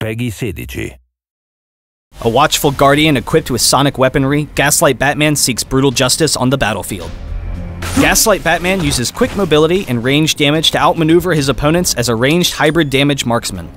Peggy 16. A watchful guardian equipped with sonic weaponry, Gaslight Batman seeks brutal justice on the battlefield. Gaslight Batman uses quick mobility and range damage to outmaneuver his opponents as a ranged hybrid damage marksman.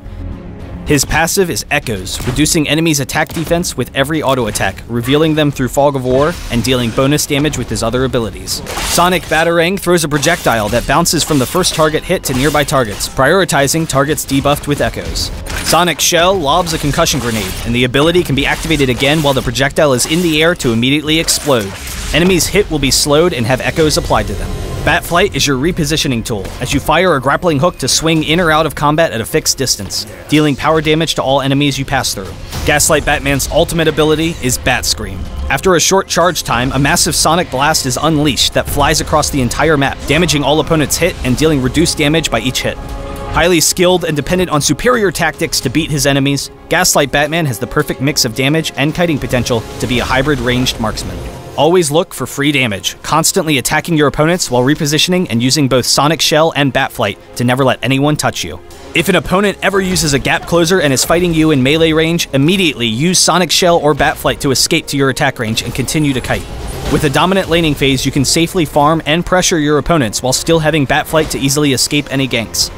His passive is Echoes, reducing enemies' attack defense with every auto attack, revealing them through Fog of War, and dealing bonus damage with his other abilities. Sonic Batarang throws a projectile that bounces from the first target hit to nearby targets, prioritizing targets debuffed with Echoes. Sonic Shell lobs a concussion grenade, and the ability can be activated again while the projectile is in the air to immediately explode. Enemies hit will be slowed and have echoes applied to them. Batflight is your repositioning tool, as you fire a grappling hook to swing in or out of combat at a fixed distance, dealing power damage to all enemies you pass through. Gaslight Batman's ultimate ability is Bat Scream. After a short charge time, a massive sonic blast is unleashed that flies across the entire map, damaging all opponents hit and dealing reduced damage by each hit. Highly skilled and dependent on superior tactics to beat his enemies, Gaslight Batman has the perfect mix of damage and kiting potential to be a hybrid ranged marksman. Always look for free damage, constantly attacking your opponents while repositioning and using both Sonic Shell and Batflight to never let anyone touch you. If an opponent ever uses a gap closer and is fighting you in melee range, immediately use Sonic Shell or Batflight to escape to your attack range and continue to kite. With a dominant laning phase, you can safely farm and pressure your opponents while still having Batflight to easily escape any ganks.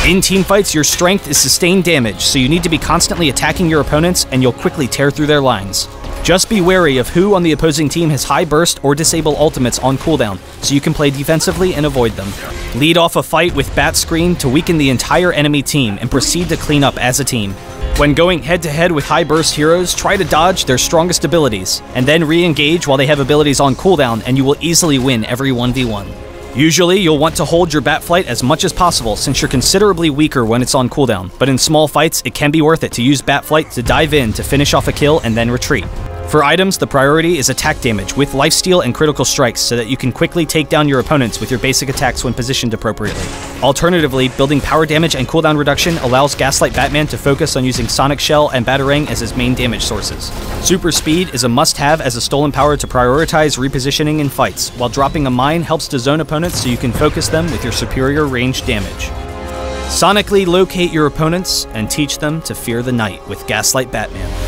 In teamfights, your strength is sustained damage, so you need to be constantly attacking your opponents and you'll quickly tear through their lines. Just be wary of who on the opposing team has high burst or disable ultimates on cooldown, so you can play defensively and avoid them. Lead off a fight with Bat Scream to weaken the entire enemy team and proceed to clean up as a team. When going head-to-head with high burst heroes, try to dodge their strongest abilities, and then re-engage while they have abilities on cooldown and you will easily win every 1v1. Usually, you'll want to hold your Batflight as much as possible since you're considerably weaker when it's on cooldown, but in small fights, it can be worth it to use Batflight to dive in to finish off a kill and then retreat. For items, the priority is attack damage with lifesteal and critical strikes so that you can quickly take down your opponents with your basic attacks when positioned appropriately. Alternatively, building power damage and cooldown reduction allows Gaslight Batman to focus on using Sonic Shell and Batarang as his main damage sources. Super Speed is a must-have as a stolen power to prioritize repositioning in fights, while dropping a mine helps to zone opponents so you can focus them with your superior range damage. Sonically locate your opponents and teach them to fear the night with Gaslight Batman.